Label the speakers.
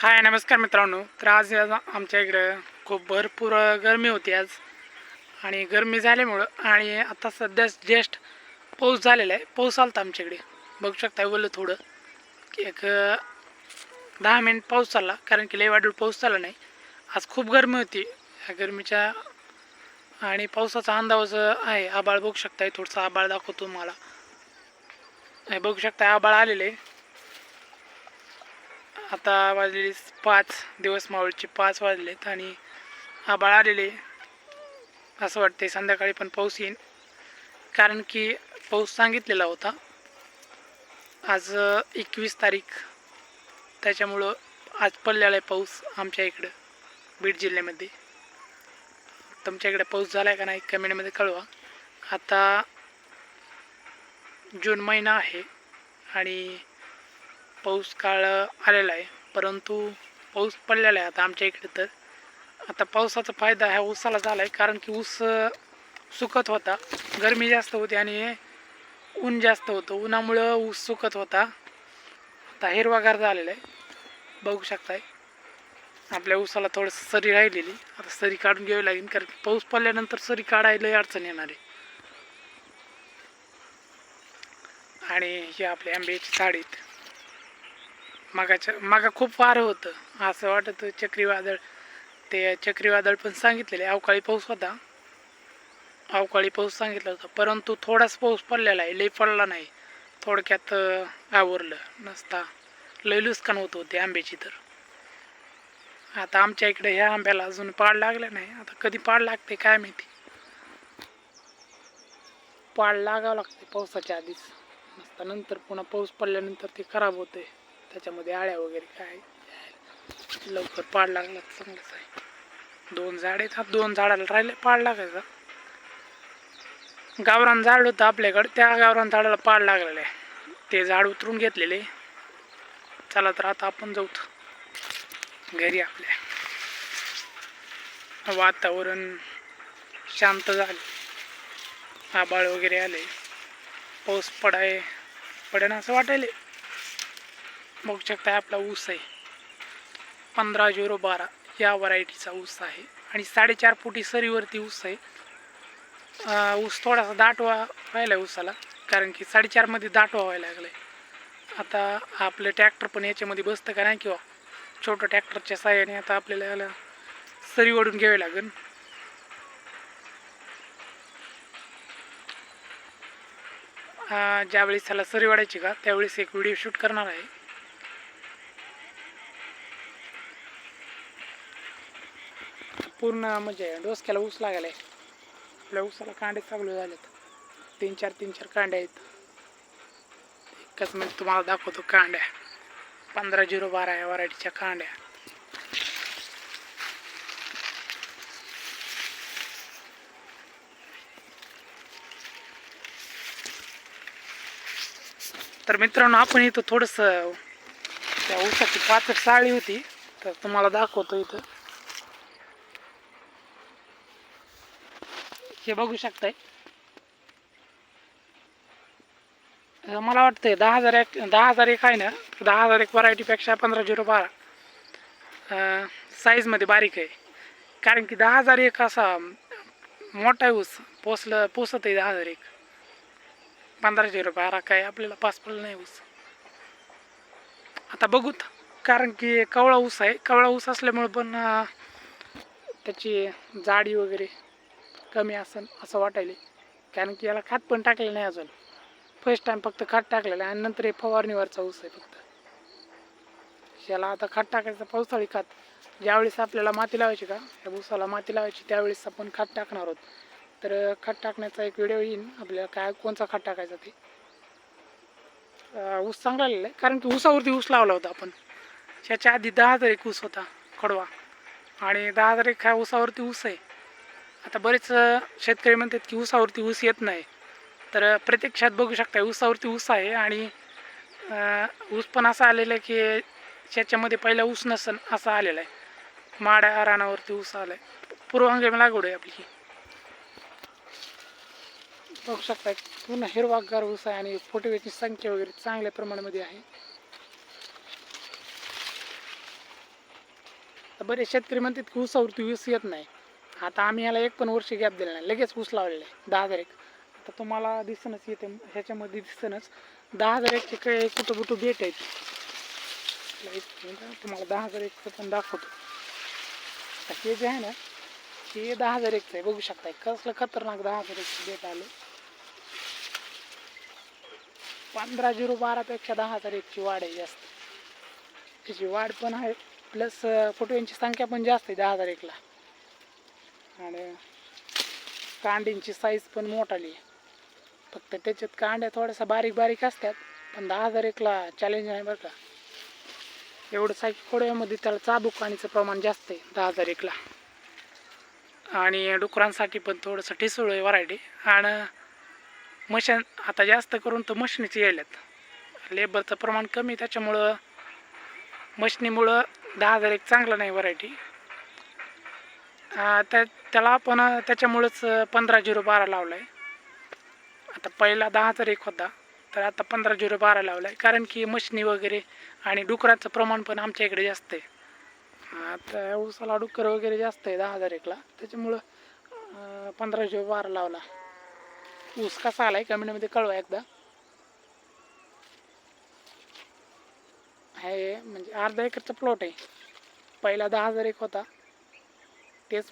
Speaker 1: हाय नमस्कार मित्रांनो. तर आज आमच्या इकडं खूप भरपूर गरमी होती आज आणि गरमी झाल्यामुळं आणि आता सध्या जस्ट पाऊस झालेला आहे. पाऊस आलता आमच्याकडे, बघू शकता. बोललं थोडं की एक 10 मिनिट पाऊस चालला, कारण की लय वाढून पाऊस चालला नाही. आज खूप गरमी होती. ह्या गरमीच्या आणि पावसाचा अंदाज आहे. आबाळ बघू शकताय, थोडंसं आबाळ दाखवतो मला. बघू शकता आबाळ आलेले. आता वाजलेली 5, दिवस मावळचे 5 वाजलेत आणि आबाळ आलेले. असं वाटते संध्याकाळी पण पाऊस येईल, कारण की पाऊस सांगितलेला होता आज 21 तारीख. त्याच्यामुळं आज पडलेला आहे पाऊस आमच्या इकडं बीड जिल्ह्यामध्ये. तुमच्या इकडे पाऊस झाला आहे का नाही कमेंटमध्ये कळवा. आता जून महिना आहे आणि पाऊस काळ आलेला आहे, परंतु पाऊस पडलेला आहे आता आमच्या इकडे. तर आता पावसाचा फायदा ह्या ऊसाला झाला आहे, कारण की ऊस सुकत होता, गरमी जास्त होती आणि ऊन जास्त होतं. उन्हामुळं ऊस सुकत होता. आता हिरवागार झालेला आहे, बघू शकताय. आपल्या ऊसाला थोडंसं सरी राहिलेली, आता सरी काढून घ्यावी लागेल, कारण की पाऊस पडल्यानंतर सरी काढायला अडचण येणार आहे. आणि हे आपले आंब्याची झाडीत मागा खूप वारं होतं, असं वाटत चक्रीवादळ. ते चक्रीवादळ पण सांगितलेले, अवकाळी पाऊस होता, अवकाळी पाऊस सांगितला होता, परंतु थोडाच पाऊस पडलेला आहे, लई पडला नाही. थोडक्यात आवरलं नसता लई नुकसान होत होते आंब्याची. तर आता आमच्या इकडे ह्या आंब्याला अजून पाड लागला नाही. आता कधी पाड लागते काय माहिती. पाड लागावं लागते पावसाच्या आधीच, नसता नंतर पुन्हा पाऊस पडल्यानंतर ते खराब होते. त्याच्यामध्ये आळ्या वगैरे काय, लवकर पाड लागला चांगलंच आहे. 2 झाड आहेत, 2 झाडाला राहिले पाड लागायचा. गावरान झाड होतं आपल्याकडं, त्या गावरान झाडाला पाड लागलेलं आहे. ते झाड उतरून घेतलेले. चला तर आता आपण जाऊ घरी. आपल्या वातावरण शांत झाले, आबाळ वगैरे आले, पाऊस पडेन असं वाटायले. बघू शकता आपला ऊस आहे 15/012 या व्हरायटीचा ऊस आहे आणि 4.5 फुटी सरीवरती ऊस आहे. ऊस थोडासा दाटवा व्हायला ऊसाला, कारण की 4.5 मध्ये दाटवा व्हायला लागलाय. आता आपलं ट्रॅक्टर पण याच्यामध्ये बसतं का नाही, किंवा छोटं ट्रॅक्टरच्या साहाय्याने आता आपल्याला याला सरी ओढून घ्यावी लागेल. ज्यावेळेस त्याला सरी वाढायची का, त्यावेळेस एक व्हिडिओ शूट करणार आहे. पूर्ण म्हणजे डोसक्याला ऊस लागला आहे. आपल्या ऊसाला कांडे चांगले झालेत, 3-4 कांड्या आहेत. एकच मिनिट तुम्हाला दाखवतो कांड्या. 15/012 या व्हरायटीच्या कांड्या. तर मित्रांनो, आपण इथं थोडंसं त्या ऊसाची पाचट साळी होती, तर तुम्हाला दाखवतो. इथं हे बघू शकताय. मला वाटतंय 10,000 एक आहे ना. 10,000 एक व्हरायटीपेक्षा 15/012 साईजमध्ये बारीक आहे, कारण की 10,000 एक असा मोठा ऊस पोसत आहे. 10,000 एक 15/012 काय आपल्याला पास पडलं नाही ऊस. आता बघूत, कारण की कवळा ऊस आहे. कवळा ऊस असल्यामुळे पण त्याची जाडी वगैरे कमी असेल असं वाटायले, कारण की याला खत पण टाकलेलं नाही अजून. फर्स्ट टाइम फक्त खत टाकलेलं आहे आणि नंतर हे फवारणीवरचा ऊस आहे फक्त. याला आता खत टाकायचं, पावसाळी खत. ज्यावेळेस आपल्याला माती लावायची का, या ऊसाला माती लावायची, त्यावेळेस आपण खत टाकणार आहोत. तर खत टाकण्याचा एक व्हिडिओ येईल आपल्याला, काय कोणचा खत टाकायचा ते. ऊस चांगला आलेला आहे, कारण की ऊसावरती ऊस लावला होता आपण. त्याच्या आधी 10,000 एक ऊस होता खोडवा, आणि 10,000 एक हा ऊसावरती ऊस आहे. आता बरेच शेतकरी म्हणतात की ऊसावरती ऊस येत नाही, तर प्रत्यक्षात बघू शकता ऊसावरती ऊस आहे. आणि ऊस पण असा आलेला आहे की त्याच्यामध्ये पहिला ऊस नसन असा आलेला आहे. माड्या रानावरती ऊस आला आहे. पूर्वहंगामी लागवड आहे आपली. बघू शकता पूर्ण हिरवागार ऊस आहे आणि फुटव्याची संख्या वगैरे चांगल्या प्रमाणामध्ये आहे. तर बरेच शेतकरी म्हणतात की ऊसावरती ऊस येत नाही. आता आम्ही ह्याला एक पण वर्ष गॅप दिला नाही, लगेच ऊस लावलेला आहे 10,000 एक. आता तुम्हाला दिसणच येते ह्याच्यामध्ये दिसणच 10,000 एकचे काही कुठं कुठं बेट आहेत. तुम्हाला 10,000 एकचं पण दाखवतो. आता हे जे आहे ना हे 10,000 एकचं आहे, बघू शकताय कसलं खतरनाक 10,000 एकचं बेट आलं. 15,012पेक्षा 10,000 एकची वाढ आहे जास्त, त्याची वाढ पण आहे प्लस फुटव्यांची संख्या पण जास्त आहे 10,000 एकला. आणि कांडींची साईज पण मोठाली आहे. फक्त त्याच्यात कांड्या थोड्याशा बारीक बारीक असतात, पण 10,000 एकला चॅलेंज आहे बरं का. एवढं सायकी खोडव्यामध्ये त्याला चाबूक प्रमाण जास्त आहे 10,000 एकला. आणि डुकरांसाठी पण थोडंसं ठिसूळ आहे व्हरायटी. आणि मशीन आता जास्त करून तर मशनीची यायल्यात, लेबरचं प्रमाण कमी, त्याच्यामुळं मशनीमुळं 10,000 एक चांगलं नाही व्हरायटी. त्याला आपण त्याच्यामुळंच 15,012 लावला आहे. आता पहिला 10,000 एक होता, तर आता 15,012 लावला आहे, कारण की मशनी वगैरे आणि डुकराचं प्रमाण पण आमच्या इकडे जास्त आहे. आता ऊसाला डुकर वगैरे जास्त आहे 10,000 एकला, त्याच्यामुळं 15,012 लावला. ऊस कसा आला आहे कमेंटमध्ये कळवा एकदा. आहे म्हणजे अर्धा एकरचा प्लॉट आहे. पहिला 10,000 एक होता,